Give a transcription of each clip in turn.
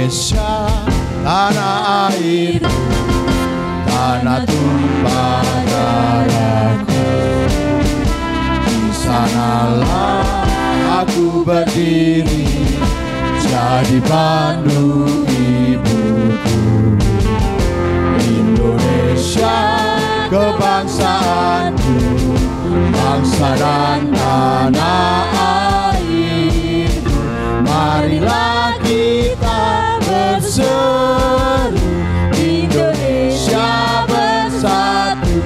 Indonesia, tanah air, tanah tumpah darahku. Di sanalah aku berdiri, jadi pandu ibuku. Indonesia kebangsaanku, bangsa dan tanah airku. Marilah kita berseru, Indonesia bersatu.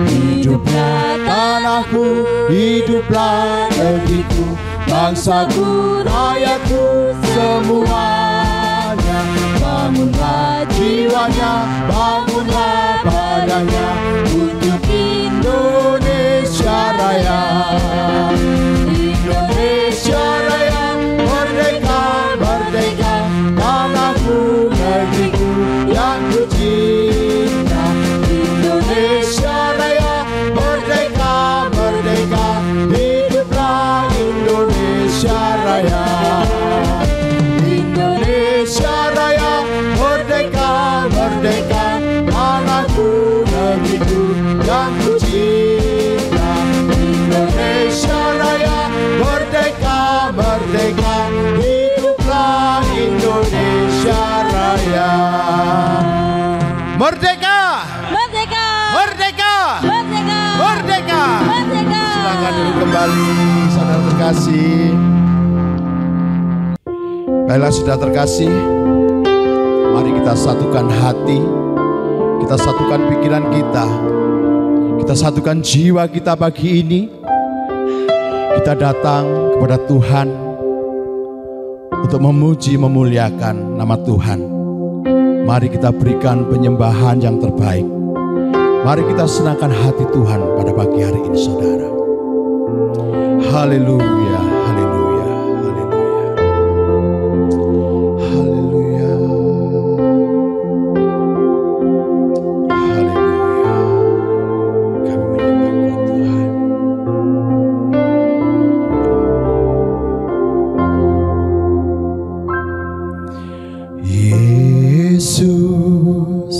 Hiduplah tanahku, hiduplah negeriku, bangsaku, rakyatku semuanya. Bangunlah jiwanya, bangunlah badannya untuk Indonesia Raya. Indonesia Raya, merdeka, merdeka, tanahku, negeriku yang ku cinta. Indonesia Raya, merdeka, merdeka, hiduplah Indonesia Raya. Indonesia Raya, merdeka, merdeka, tanahku, negeriku yang ku cinta. Indonesia Raya, merdeka, merdeka, hiduplah Indonesia Raya. Merdeka! Merdeka! Merdeka! Merdeka! Merdeka! Merdeka! Silakan duduk kembali, saudara terkasih. Baiklah saudara terkasih, mari kita satukan hati, kita satukan pikiran kita satukan jiwa kita pagi ini. Kita datang kepada Tuhan untuk memuji, memuliakan nama Tuhan. Mari kita berikan penyembahan yang terbaik. Mari kita senangkan hati Tuhan pada pagi hari ini, saudara. Haleluya, haleluya, haleluya, haleluya, haleluya. Kami menyembah Tuhan. Yesus,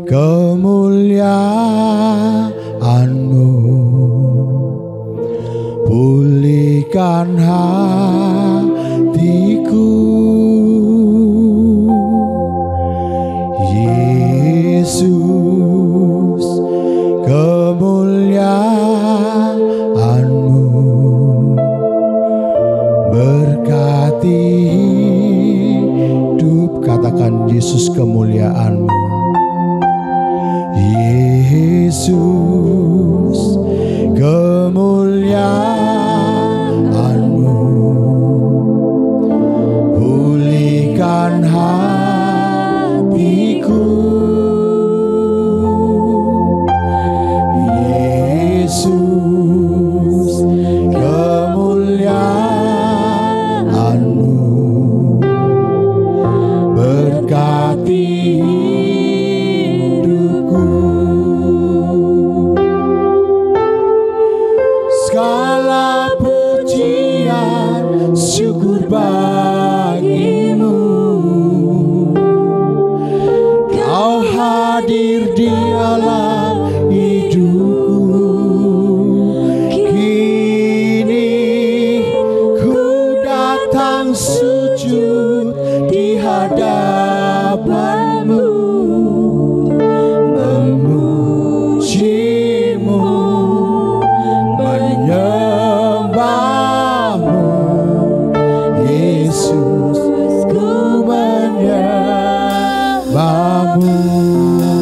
kemuliaan-Mu pulihkan hatiku. Yesus, kemuliaan-Mu berkati hidup. Katakan Yesus, kemuliaan-Mu. Yesus, kemuliaan-Mu pulihkan hatiku. Yesus, kemuliaan-Mu berkati hidupku. Segala pujian syukur bagimu, Kau hadir di alam hidupku. Kini ku datang sujud di hadapan-Mu, memuji-Mu, menyembah-Mu. Yesus, ku menyembah-Mu.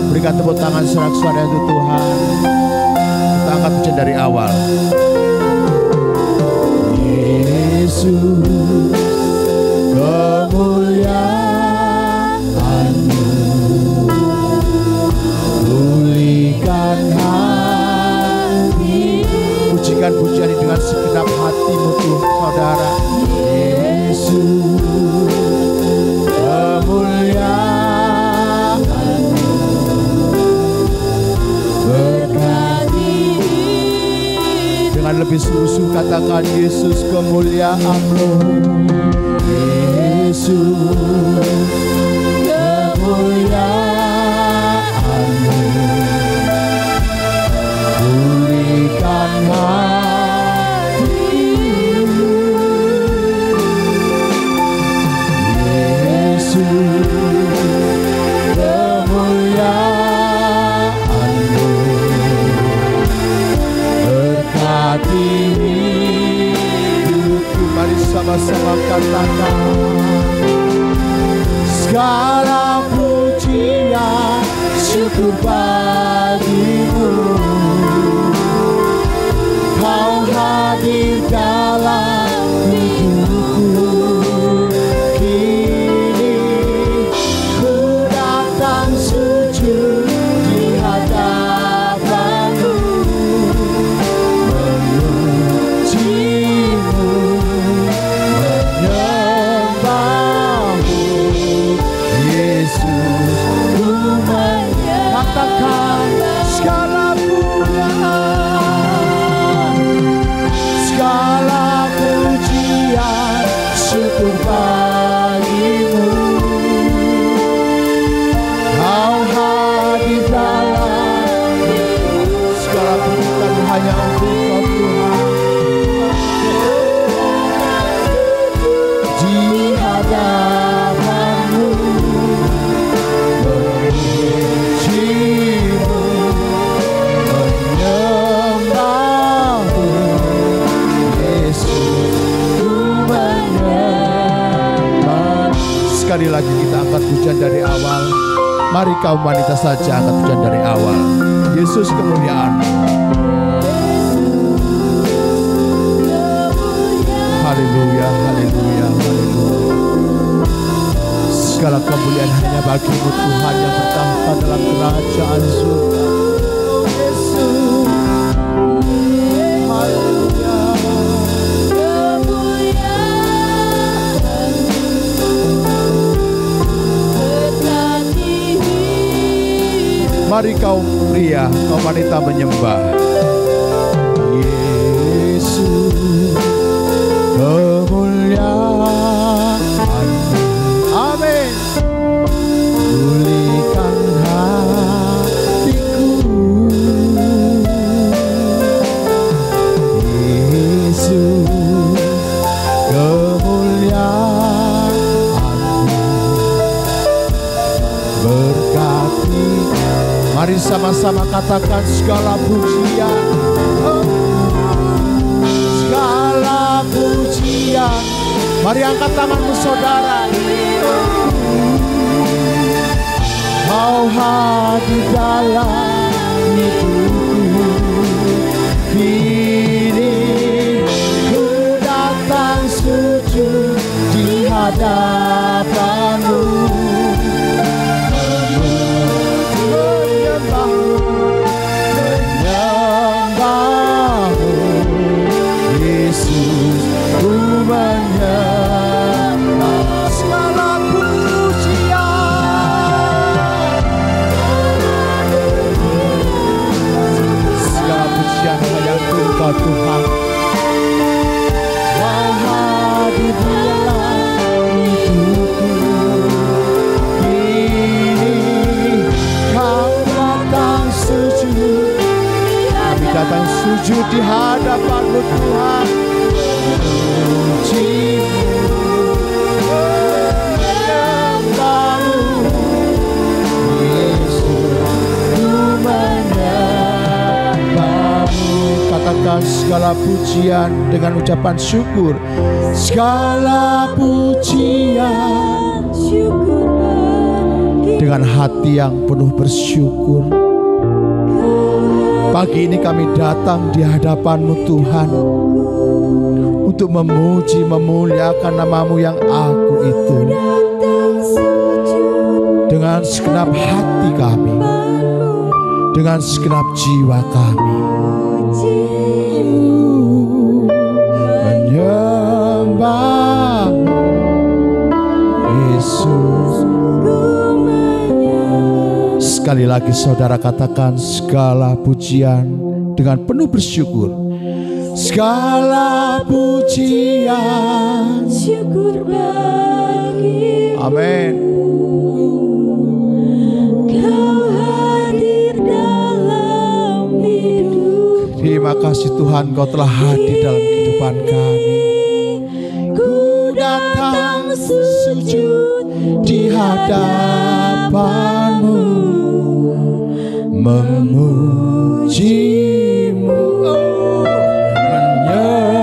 Berikan tepuk tangan sorak-sorai untuk Tuhan. Kita angkat pujian dari awal. Yesus, kemuliaan-Mu pulihkan hati. Pujikan pujian ini dengan segenap hatimu tuh, saudara. Yesus, kemuliaan-Mu berkati. Dengan lebih sungguh-sungguh katakan, Yesus, kemuliaan-Mu. Yesus, kemuliaan-Mu, pulihkan hatiku. Yesus, kemuliaan-Mu, berkati hidupku. Mari sama-sama katakan, segala pujian syukur bagi-Mu, Kau hadir dalam hidupku. Kini ku datang sujud di hadapan-Mu, memuji-Mu, menyembah-Mu. Yesus, ku menyatakan segala kemuliaan, segala pujian syukur bagi-Mu. Kau hadir dalam segala pujian hanya untuk Kau Tuhan. Di hadapan-Mu, memuji-Mu, menyembah-Mu. Yesus, ku menyembah. Sekali lagi kita angkat pujian dari awal. Mari kaum wanita saja angkat pujian dari awal. Yesus, kemuliaan. Haleluya, haleluya, haleluya. Segala kemuliaan hanya bagi-Mu Tuhan yang bertahta dalam kerajaan surga. Yesus, haleluya. Mari kaum pria, kaum wanita menyembah Yesus, kemuliaan-Mu. Amin. Pulihkan hatiku. Yesus, kemuliaan-Mu, berkati. Mari sama-sama katakan segala pujian, segala pujian. Mari angkat tanganmu saudara. Kau hadir dalam hidupku. Kini ku datang sujud di hadapan-Mu, menyembah-Mu. Yesus, ku menyembah. Segala pujian, segala pujian hanya untuk Engkau Tuhan. Kau hadir dalam hidupku. Kini Kau datang sujud. Kami datang sujud di hadapan-Mu Tuhan. Memuji-Mu, menyembah-Mu. Yesus, ku menyembah-Mu. Katakan segala pujian dengan ucapan syukur. Segala pujian dengan hati yang penuh bersyukur. Pagi ini kami datang di hadapan-Mu Tuhan, untuk memuji, memuliakan nama-Mu yang agung itu. Dengan segenap hati kami, dengan segenap jiwa kami, menyembah Yesus. Sekali lagi saudara katakan segala pujian dengan penuh bersyukur. Segala pujian syukur bagi Amin. Kau hadir dalam hidup. Terima kasih Tuhan, Kau telah hadir dalam kehidupan kami. Ku datang sujud Di hadapan-Mu, memuji-Mu, menyembah-Mu,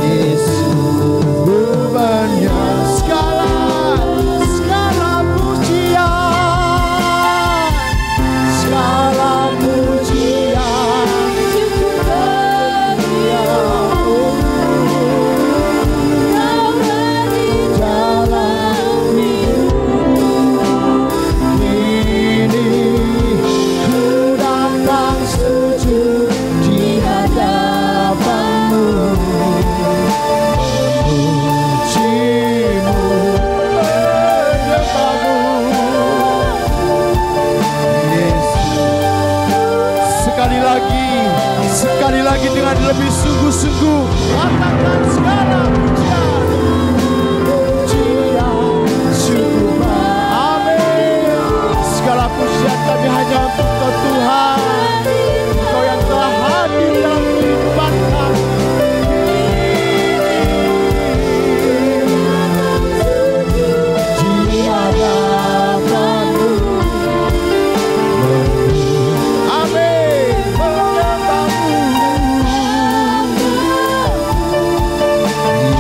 Yesus. Ku menyembah segala pujian, segala pujian cukup bagi Kau hadir dalam hidup. Kini ku datang sujud di hadapan-Mu, memuji-Mu, menyembah-Mu, Yesus. Sekali lagi dengan lebih sungguh-sungguh, katakan segala pujian, syukur. Amin. Segala pujian kami hanya untuk Kau Tuhan. Kau yang telah hadir dalam kehidupan kami. Di hadapan-Mu, amin, menyembah-Mu,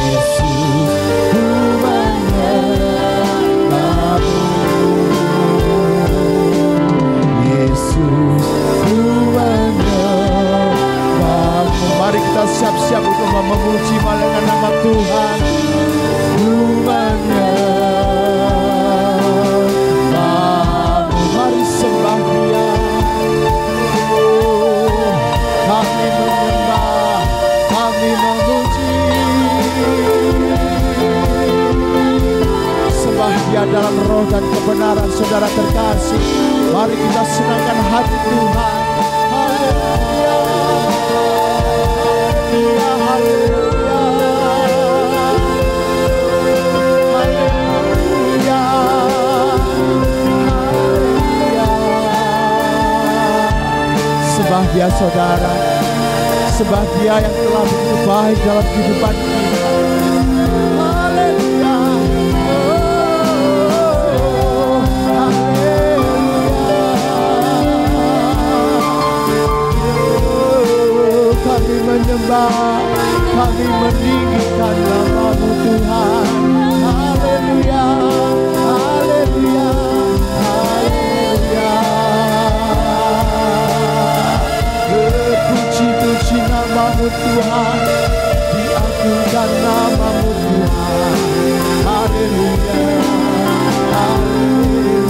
Yesus. Ku menyembah-Mu, Yesus. Ku menyembah-Mu. Mari kita siap-siap untuk memuji dengan nama Tuhan. Ku menyembah-Mu. Mari sembah Dia. Kami menyembah, kami memuji. Sembah Dia dalam roh dan kebenaran, saudara terkasih. Mari kita senangkan hati Tuhan. Haleluya, haleluya, haleluya, haleluya, haleluya. Sembah Dia, saudara. Sembah Dia yang telah begitu baik dalam kehidupan kita. Haleluya. Oh, haleluya. Oh, kami menyembah, kami meninggikan nama-Mu Tuhan. Haleluya, haleluya, haleluya. Puji-puji nama-Mu Tuhan, diagungkan nama-Mu Tuhan. Haleluya, haleluya.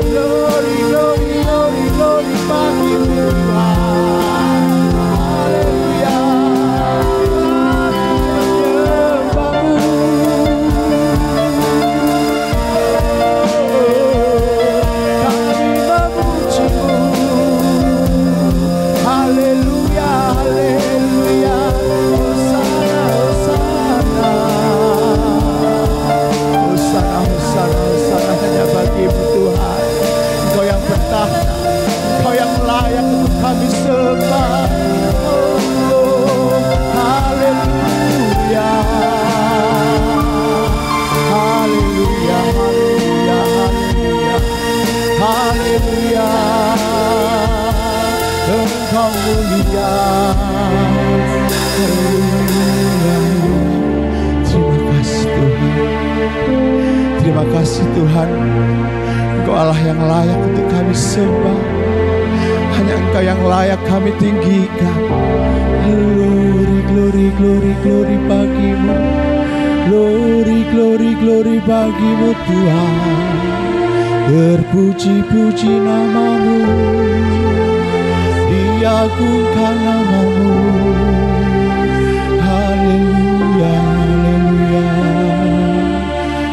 Glory, glory, glory, glory bagi Tuhan. Haleluya. Haleluya, haleluya, Hosana, Hosana, Hosana, Hosana, Hosana hanya bagi-Mu Tuhan. Engkau yang bertakhta, Engkau yang layak untuk kami sembah. Oh, haleluya, haleluya, haleluya, haleluya, haleluya. Engkau mulia. Terima kasih Tuhan. Terima kasih Tuhan. Engkau Allah yang layak untuk kami sembah. Hanya Engkau yang layak kami tinggikan. Glory, glory, glory, glory bagi-Mu. Glory, glory, glory bagi-Mu Tuhan. Berpuji-puji nama-Mu, diagungkan nama-Mu. Haleluya, haleluya,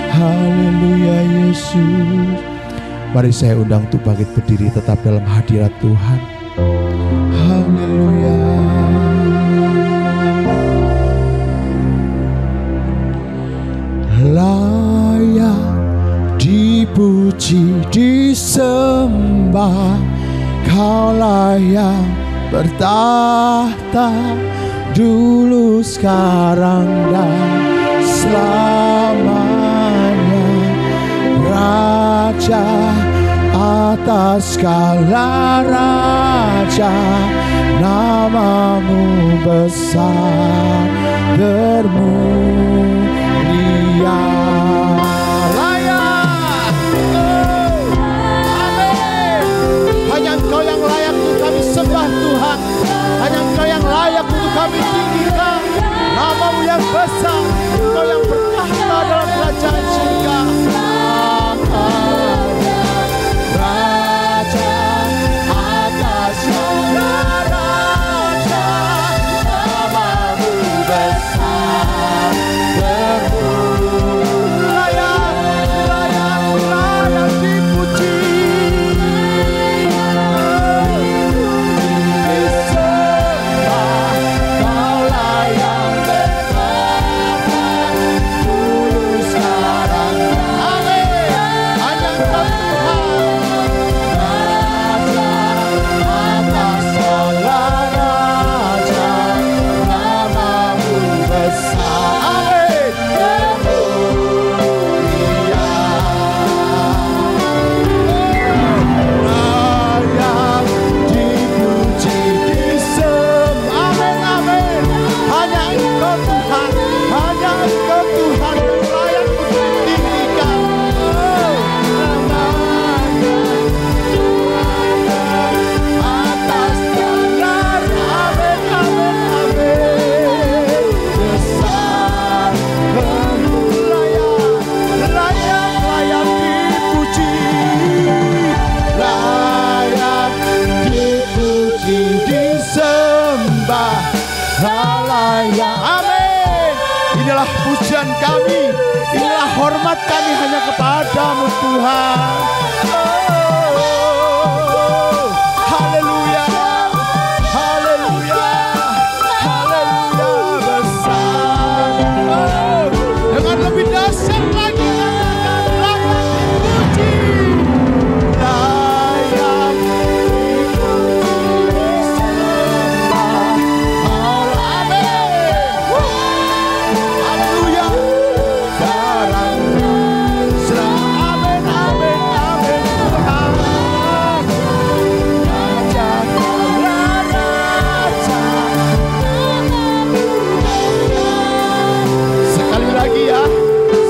haleluya Yesus. Mari saya undang untuk bangkit berdiri tetap dalam hadirat Tuhan. Haleluya. dipuji, disembah. Kaulah yang bertahta dulu, sekarang, dan selamanya. Raja atas segala raja, namamu besar bermulia. Layak, amin. Hanya Engkau yang layak untuk kami sembah Tuhan. Hanya Engkau yang layak untuk kami tinggikan. Namamu yang besar, Engkau yang bertahta dalam kerajaan surga. Raja atas segala raja, namamu besar bermulia. Layak dipuji, disembah. Kaulah yang bertahta dulu, sekarang. Amin. Hanya Engkau Tuhan, Raja atas segala raja, namamu besar. Amin. Bermulia. Layak dipuji, disembah. Amin, amin. Hanya Engkau Tuhan, hanya Engkau Tuhan yang layak untuk ditinggikan. Namanya atas segala, amin, amin, amin. Besar bermulia, layak dipuji, layak dipuji, disembah. Layak, amin. Inilah pujian kami, inilah hormat kami hanya kepadamu Tuhan. Oh, haleluya, haleluya, haleluya, besar. Oh, dengan lebih dahsyat lagi katakan layak dipuji, layak dipuji, disembah. Amin. Haleluya. Sekarang, amin, amin, amin. Tuhan, Raja segala raja. Sekali lagi ya,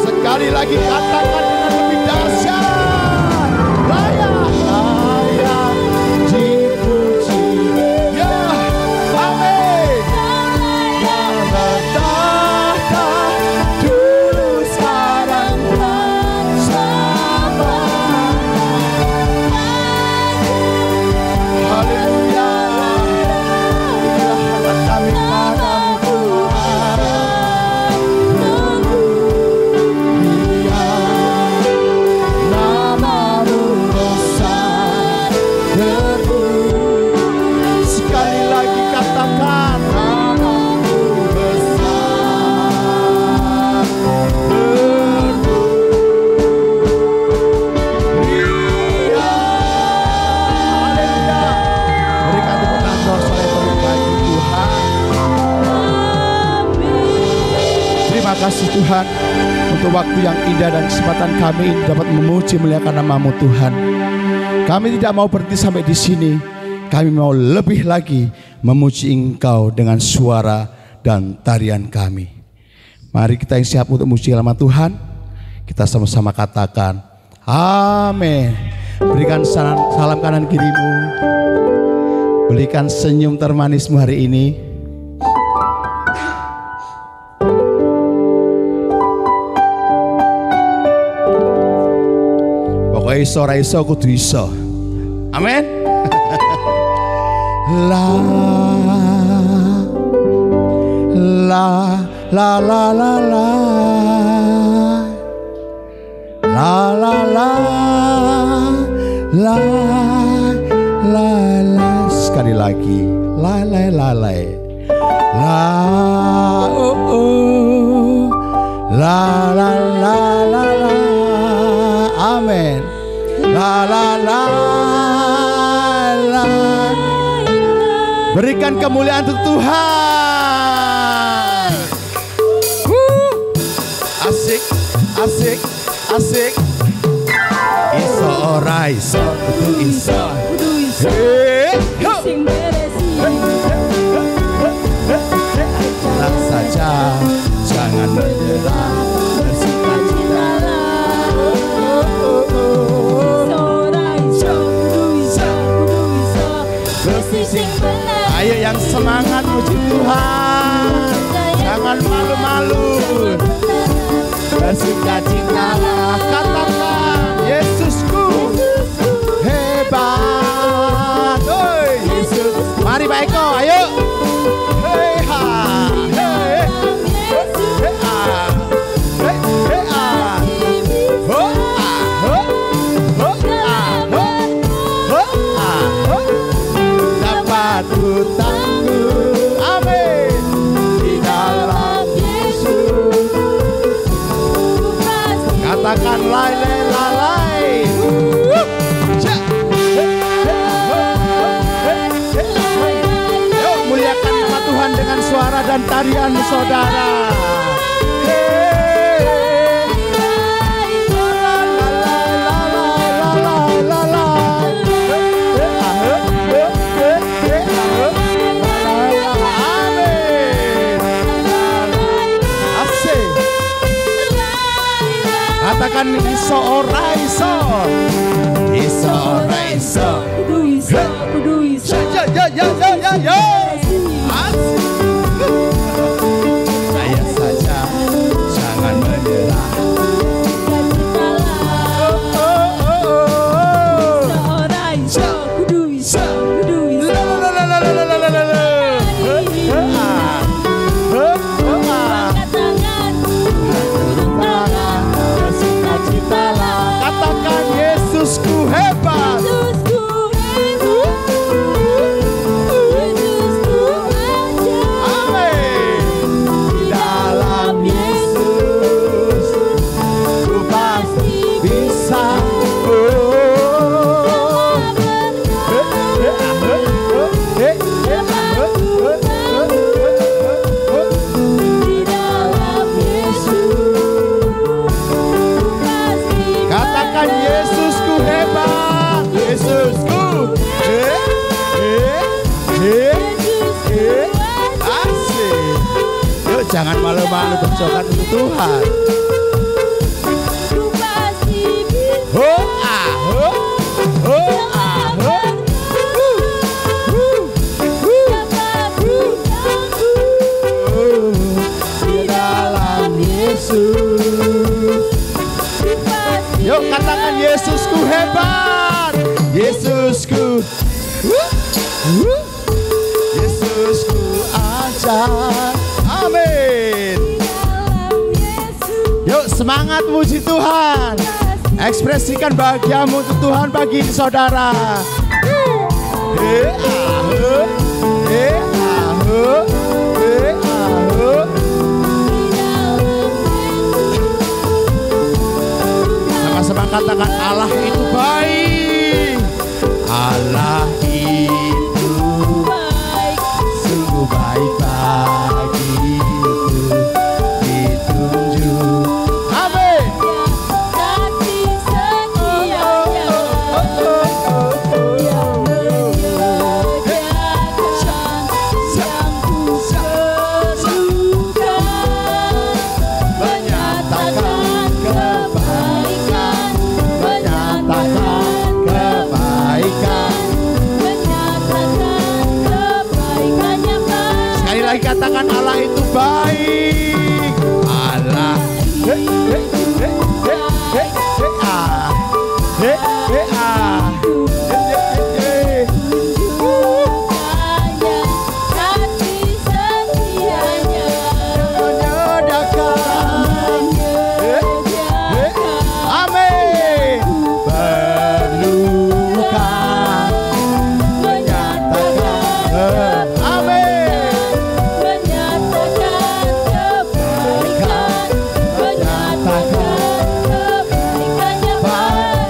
sekali lagi katakan dengan lebih dahsyat. Layak dipuji. Ya, amin. Yang bertahta dulu, sekarang, dan selamanya. Haleluya. Inilah hormat kami padamu Tuhan. Mulia, namamu besar bermulia. Sekali lagi katakan namamu besar bermulia. Haleluya. Berikan tepuk tangan bersama yang bagi Tuhan. Terima kasih Tuhan untuk waktu yang indah dan kesempatan kami ini dapat memuji memuliakan namamu Tuhan. Kami tidak mau berhenti sampai di sini. Kami mau lebih lagi memuji Engkau dengan suara dan tarian kami. Mari kita yang siap untuk memuji nama Tuhan. Kita sama-sama katakan amin. Berikan salam kanan kirimu. Berikan senyum termanismu hari ini. Pokoknya iso ra iso kudu iso. Amin. La la la la la la la la la la la la. Sekali lagi la la la la la oh oh la la la la la. Amin. Amin. La la la la. Berikan kemuliaan untuk Tuhan. Asik, asik, asik. Iso ora iso, kudu iso. Tenang saja, jangan menyerah, bersukacitalah. Ayo yang semangat puji Tuhan, jangan malu-malu. Bersukacitalah, katakan Yesusku hebat. Yesus, mari Pak Eko, ayo. Hey ha, hey, hey ha, hey ha, ho ah, ho ah, ho ah, ho. Dapat ku tangguh, amin, di dalam Yesus. Katakan lai lai lai. Yuk muliakan nama Tuhan dengan suara dan tarian saudara. Katakan iso ora iso. Iso ora iso. Kudu iso, kudu iso. Ya. Asik. Saya saja, jangan menyerah. Katakan Yesusku hebat. Amin. Di dalam Yesus ku pasti bisa. Di dalam Katakan Yesusku hebat. Yesusku asik. Yuk jangan malu-malu berjoget untuk Tuhan. Ho ah ho ho ah ho. Di dalam Yesus. Yuk katakan Yesusku hebat. Yesusku Yesusku ajaib. Amin. Yuk semangat muji Tuhan. Ekspresikan bahagiamu untuk Tuhan bagi saudara. Sama-sama katakan Allah itu baik. Allah itu sungguh baik bagiku. Ditunjuk. Amin. kasih setianya yang menyediakan yang ku perlukan, menyatakan kebaikan, Menyatakan kebaikan. menyatakan kebaikannya kan. Sekali lagi katakan Allah itu baik. Allah. Tunjukkannya kasih setianya Menyediakan. menyediakan. Amin. Perlukan. Menyatakan. Amin. Menyatakan kebaikan, menyatakan kebaikannya baik.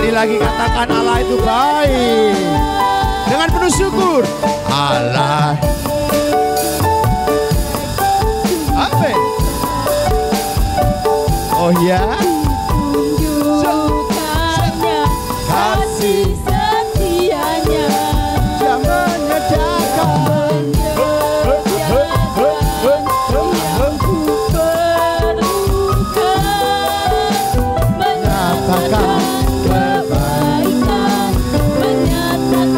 Sekali lagi katakan Allah itu baik. Dengan penuh syukur. Allah. Amin. Oh ya. Tunjukkannya kasih setianya Dia menyediakan. yang ku perlukan, menyatakan kebaikan, menyatakan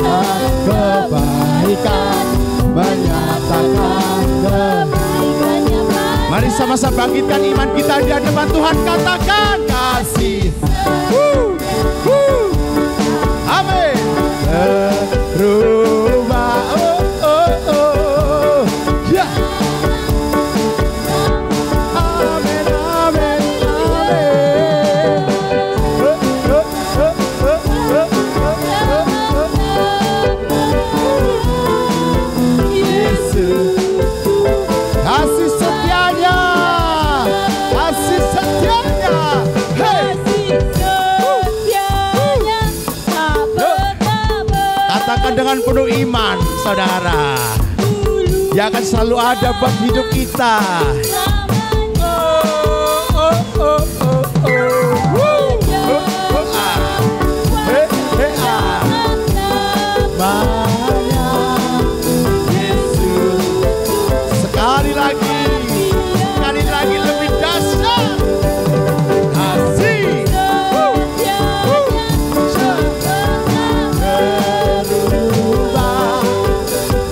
Kebaikan. Menyatakan kebaikannya. Mari sama-sama bangkitkan iman kita di hadapan Tuhan. Katakan kasih. Amin. Berubah. Ya. Amin, amin, amin. Yesus. Kasih setianya. Kasih setianya. Hey. Katakan dengan penuh iman, saudara. Dia akan selalu ada buat hidup kita. Yesus. Sekali lagi lebih dahsyat. Kasih. Berubah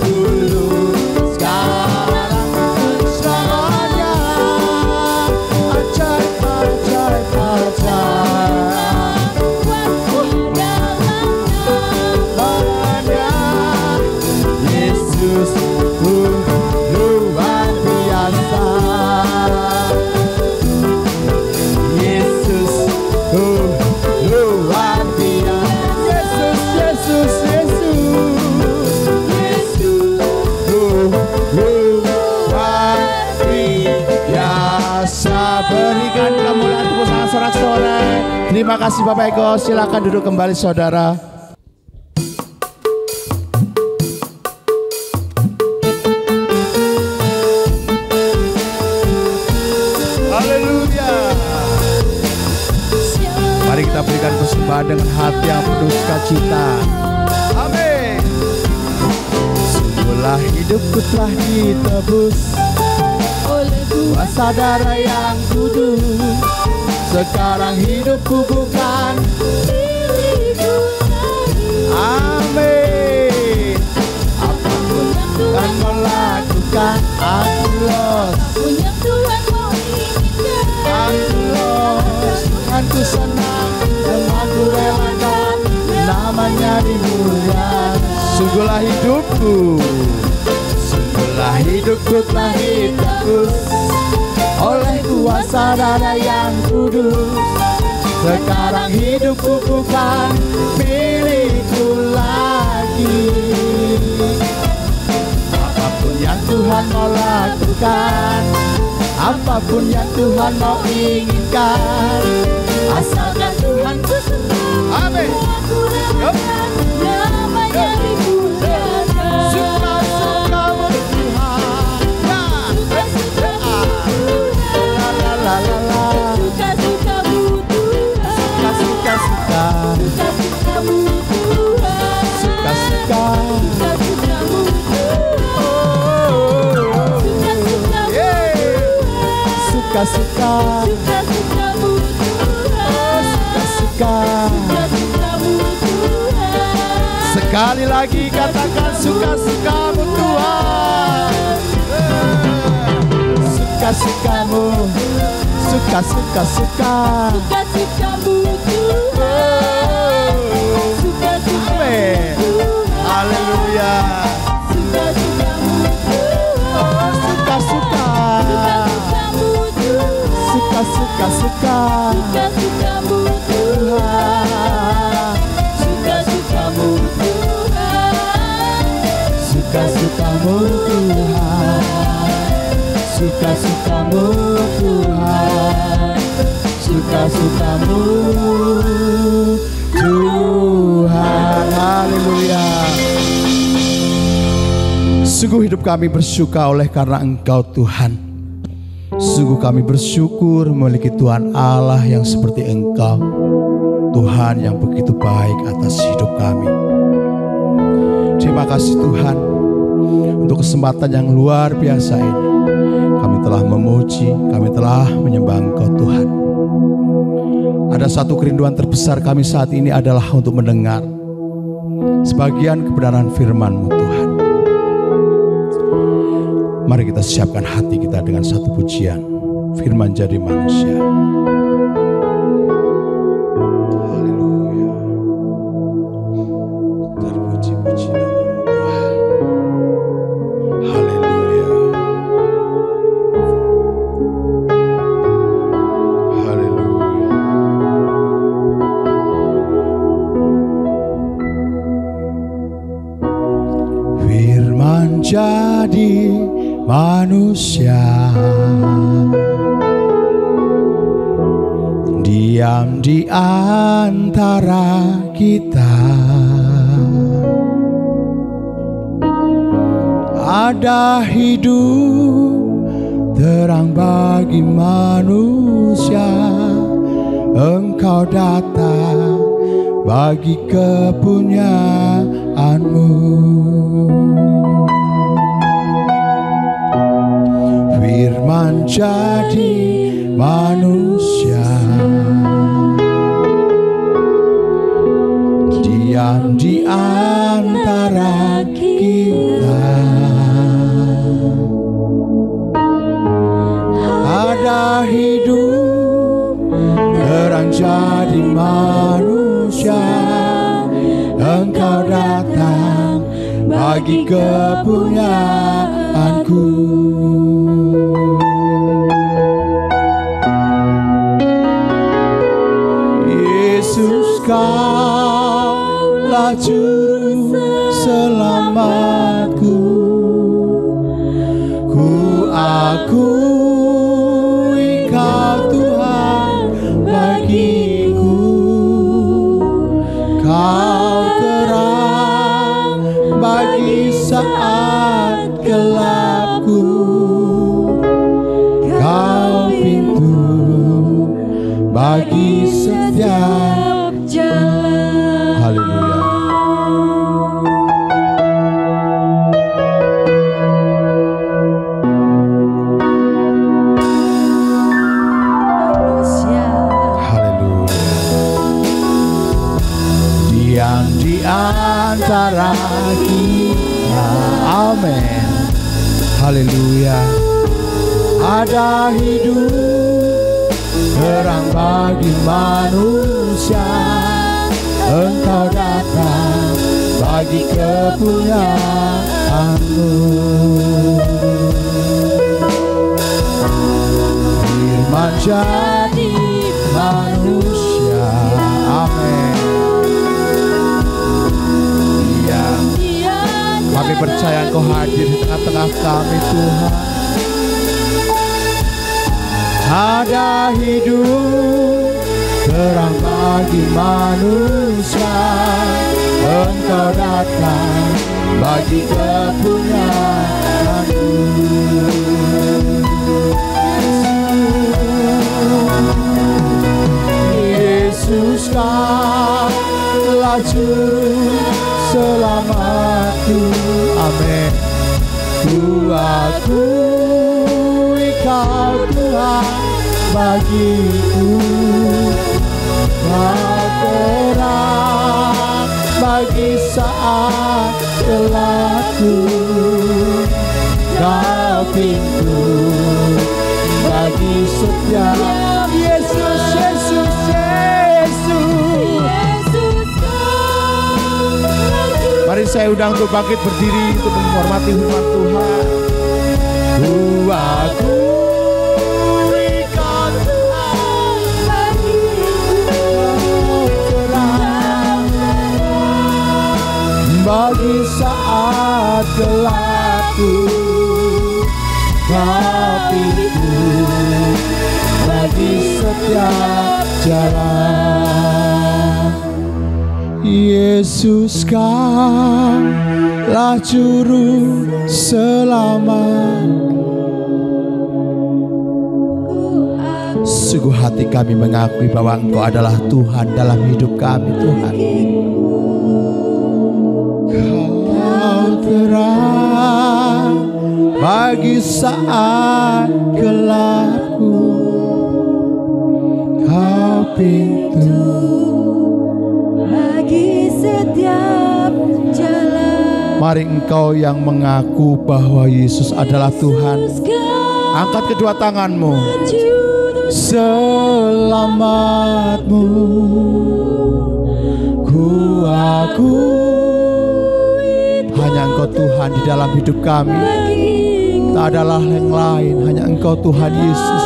dulu, sekarang, selamanya. Ajaib, ajaib, ajaib. Banyak Yesus luar biasa. Yesus luar biasa. Yesus, Yesus, Yesus. Yesus luar biasa. Berikan kemuliaan tepuk tangan sorak-sorai. Terima kasih Bapak Eko. Silakan duduk kembali saudara. Haleluya. Mari kita berikan persembahan dengan hati yang penuh sukacita. Amin. Sungguhlah hidupku telah ditebus Oleh kuasa darah yang kudus. Sekarang hidupku bukan milikku lagi. Amin. Apapun yang Tuhan mau lakukan, aku los. Apapun yang Tuhan mau inginkan, Aku los. Tuhanku senang dan aku relakan namanya dimuliakan. Sungguhlah hidupku telah ditebus oleh kuasa darah yang kudus. Sekarang hidupku bukan milikku lagi. Apapun yang Tuhan mau lakukan, apapun yang Tuhan mau inginkan, asalkan Tuhan ku senang. Amin. aku relakan namanya dimuliakan. Suka-sukamu Tuhan. La la la la la. Suka-sukamu Tuhan, Suka-suka. suka-sukamu Tuhan, Suka-suka. suka-sukamu Tuhan, suka-sukamu Yeah. Tuhan, Suka-suka. suka-sukamu Tuhan, Suka-suka. suka-sukamu Tuhan. Sekali lagi katakan suka-sukamu Tuhan. Suka-sukamu. Suka-suka-suka. Suka-sukamu Tuhan, suka-sukamu Amin. Tuhan, Haleluya. suka-sukamu Tuhan, Suka-suka. suka-sukamu Tuhan, Suka-suka-suka. suka-sukamu Tuhan, suka-sukamu Tuhan, Suka-sukamu Tuhan. Suka-sukamu Tuhan. Suka-sukamu Tuhan. Sungguh hidup kami bersyukur oleh karena Engkau Tuhan. Sungguh kami bersyukur memiliki Tuhan Allah yang seperti Engkau, Tuhan yang begitu baik atas hidup kami. Terima kasih Tuhan untuk kesempatan yang luar biasa ini. Kami telah memuji, kami telah menyembah Engkau Tuhan. Ada satu kerinduan terbesar kami saat ini adalah untuk mendengar sebagian kebenaran firman-Mu Tuhan. Mari kita siapkan hati kita dengan satu pujian, firman jadi manusia. Haleluya. Terpuji-puji nama-Mu Tuhan. Haleluya. Haleluya. Firman jadi manusia, diam di antara kita. Ada hidup terang bagi manusia. Engkau datang bagi kepunyaan-Mu. Firman jadi manusia, diam di antara kita. Ada hidup terang jadi manusia. Engkau datang bagi kepunyaan-Ku. Yesus, Kaulah juru selamatku. Ku akui Kau Tuhan bagiku. Kau terang bagi saat gelapku. Kau pintu bagi setiap jalan. Haleluya. Haleluya. Diam di antara kita. Amin. Haleluya. Ada hidup terang bagi manusia. Engkau datang bagi kepunyaan-Mu. Firman jadi manusia. Amin. Ya, kami percaya Engkau hadir di tengah-tengah kami Tuhan. Ada hidup terang bagi manusia. Engkau datang bagi kepunyaan-Mu. Yesus, Kaulah juru selamatku. Amin. Ku akui Kau Tuhan bagiku. Kau terang bagi saat gelapku. Kau pintu bagi setiap. Yesus, Yesus, Yesus. Mari saya undang untuk bangkit berdiri untuk menghormati firman Tuhan. Ku akui Kau Tuhan bagi saat gelapku. Kau pintu bagi setiap jalan. Yesus Kaulah juru selamat. Sungguh hati kami mengakui bahwa Engkau adalah Tuhan dalam hidup kami, Tuhan. Kau terang bagi saat gelapku, Kau pintu bagi setiap jalan. Mari engkau yang mengaku bahwa Yesus adalah Tuhan, angkat kedua tanganmu. Selamatmu ku akui, hanya Engkau Tuhan di dalam hidup kami. Tak adalah yang lain, hanya Engkau Tuhan Yesus.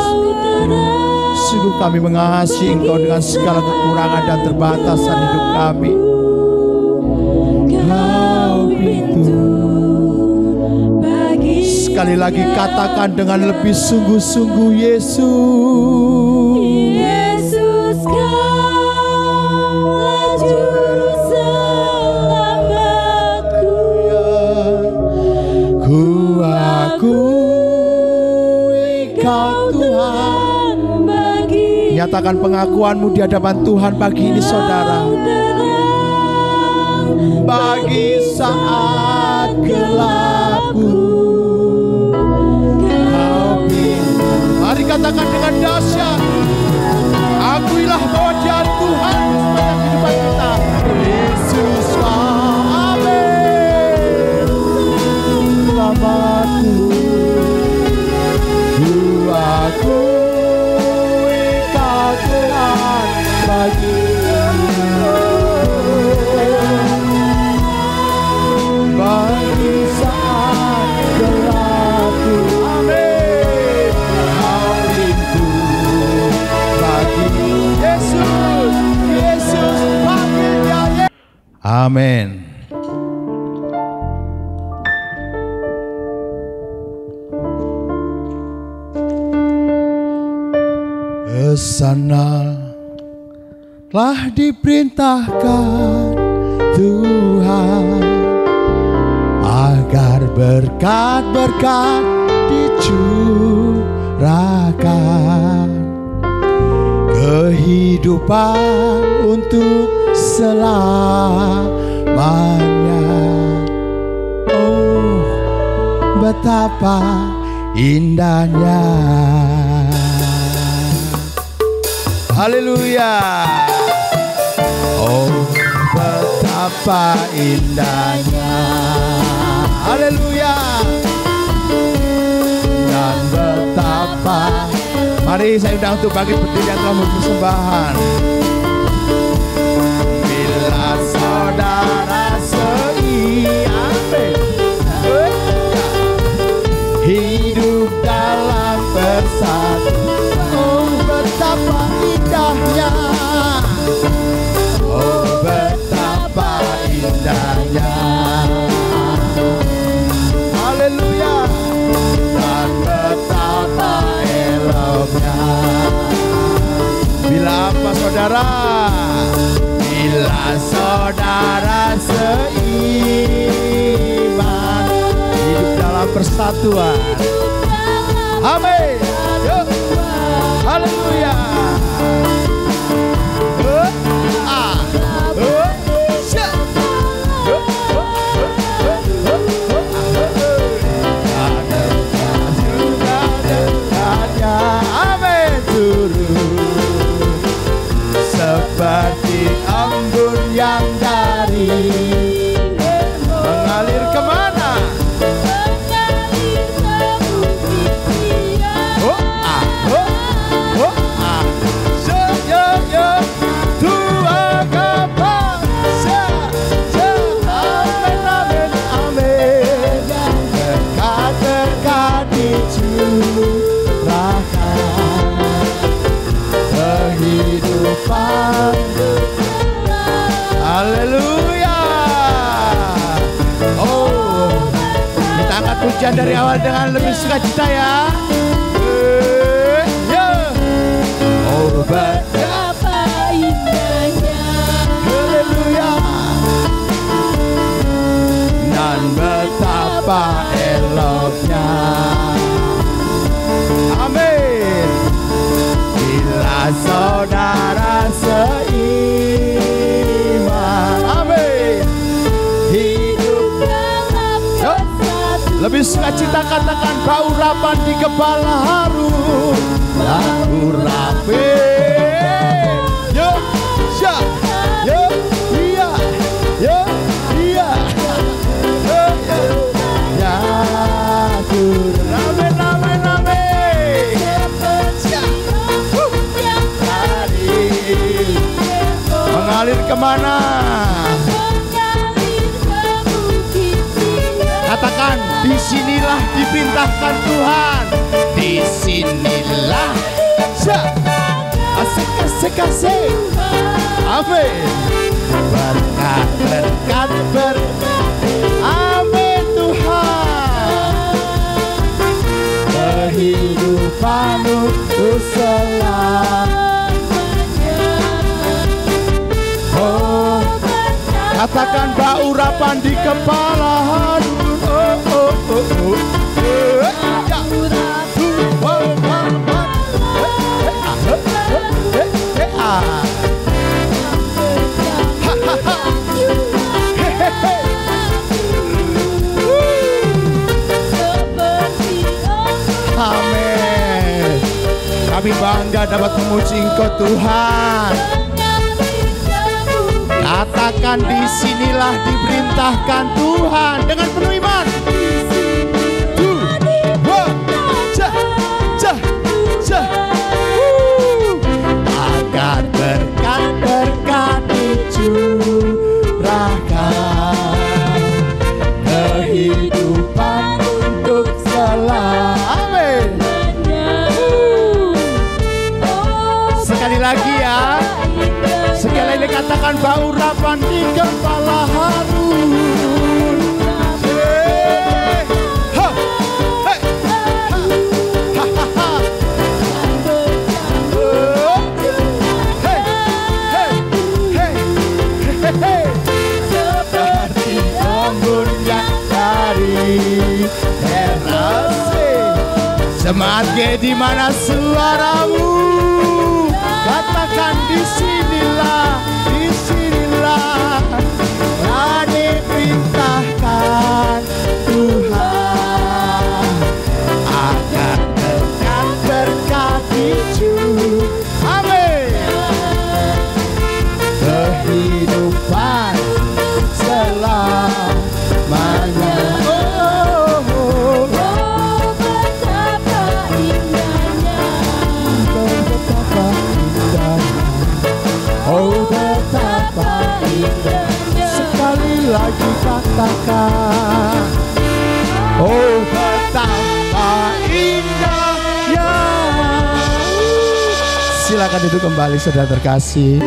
Sungguh kami mengasihi Engkau dengan segala kekurangan dan terbatasan hidup kami. Kau pintu. Sekali lagi katakan dengan lebih sungguh-sungguh, Yesus. Yesus Kaulah juru selamatku. Ku akui Kau Tuhan. Nyatakan pengakuanmu di hadapan Tuhan pagi ini, saudara. Bagi saat gelapku, mari katakan dengan dahsyat, akuilah bahwa Dia Tuhan sepanjang kehidupan kita. Yesus, amin. Selamatku, ku akui Kau Tuhan bagi saat gelapku. Amin. Kau pintu bagi Yesus, Yesus panggil Dia. Amin. Kesana telah diperintahkan Tuhan agar berkat-berkat dicurahkan, kehidupan untuk selamanya. Oh, betapa indahnya. Haleluya. Oh, betapa indahnya. Haleluya. Dan betapa, mari saya undang untuk bagi berdiri yang telah mempersembahkan. Bila saudara seiman hidup dalam persatuan, oh betapa indahnya. Oh betapa indahnya. Haleluya. Dan betapa eloknya. Bila apa saudara? Bila saudara seiman hidup dalam persatuan. Amin. Yuk. Haleluya. Seperti embun yang dari mengalir kemana? Mengalir ke bukit Siam. Sejak Tuhan kepaksa. Amin, amin, amin. Dekat-dekat dicurahkan kehidupan. Haleluya. Oh, kita angkat pujian dari awal dengan lebih sukacita ya. Oh, Betapa indahnya. haleluya. dan betapa eloknya. Amin. Bila saudara seiman, amin, hidup dalam kesatuan. lebih sukacita katakan baurapan di kepala harum, baurapan. Yo, ya, yo, iya, yo, iya, yo, ya, amin, amin, amin. Mengalir kemana? Katakan, disinilah diperintahkan Tuhan. Disinilah. Asik, asik, asik. Amin. Berkat, berkat, berkat. Amin Tuhan. Kehidupan untuk selamanya. Oh, katakan baurapan di kepala harum. Oh, oh, oh, oh. Ya. Amin. Kami bangga dapat memuji Engkau Tuhan. Katakan disinilah diperintahkan Tuhan dengan penuh iman. Agar berkat-berkat dicurahkan, kehidupan untuk selamanya. Sekali lagi ya. Sekali lagi katakan baurapan di kepala harum. Seperti embun yang dari terase. Semangat di mana suaramu? Katakan disinilah, disinilah, yang diperintahkan Tuhan. Agar berkat-berkat dicurahkan. Amin. Kehidupan selamanya. Oh, oh, oh. Betapa indahnya. Betapa indahnya. Oh, betapa indahnya. Sekali lagi katakan. Oh, betapa indahnya. Silakan duduk kembali saudara terkasih.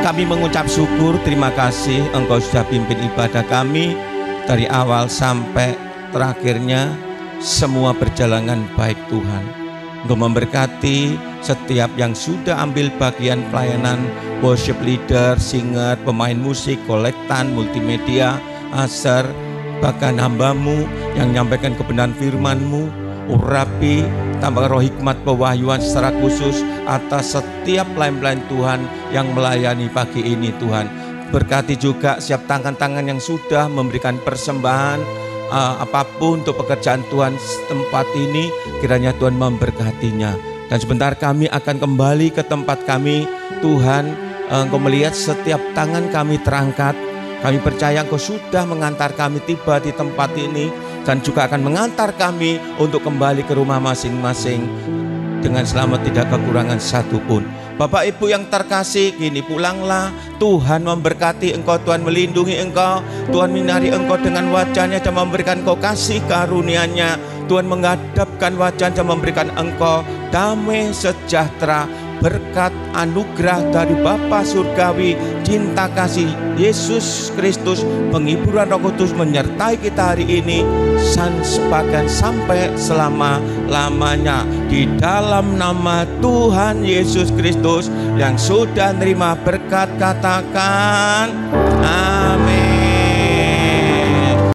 Kami mengucap syukur, terima kasih Engkau sudah pimpin ibadah kami dari awal sampai terakhirnya. Semua berjalan baik Tuhan. Engkau memberkati setiap yang sudah ambil bagian pelayanan, worship leader, singer, pemain musik, kolektan, multimedia, aser, bahkan hamba-Mu yang menyampaikan kebenaran firman-Mu. Urapi, tambah roh hikmat pewahyuan secara khusus atas setiap pelayan-pelayan Tuhan yang melayani pagi ini Tuhan. Berkati juga setiap tangan-tangan yang sudah memberikan persembahan apapun untuk pekerjaan Tuhan tempat ini, kiranya Tuhan memberkatinya. Dan sebentar kami akan kembali ke tempat kami. Tuhan, Engkau melihat setiap tangan kami terangkat. Kami percaya Engkau sudah mengantar kami tiba di tempat ini dan juga akan mengantar kami untuk kembali ke rumah masing-masing dengan selamat, tidak kekurangan satupun. Bapak Ibu yang terkasih, kini pulanglah. Tuhan memberkati engkau, Tuhan melindungi engkau, Tuhan menyinari engkau dengan wajah-Nya dan memberikan engkau kasih karunia-Nya. Tuhan menghadapkan wajah dan memberikan engkau damai sejahtera, berkat anugerah dari Bapa Surgawi, cinta kasih Yesus Kristus, penghiburan Roh Kudus menyertai kita hari ini sampai selama-lamanya. Di dalam nama Tuhan Yesus Kristus yang sudah menerima berkat, katakan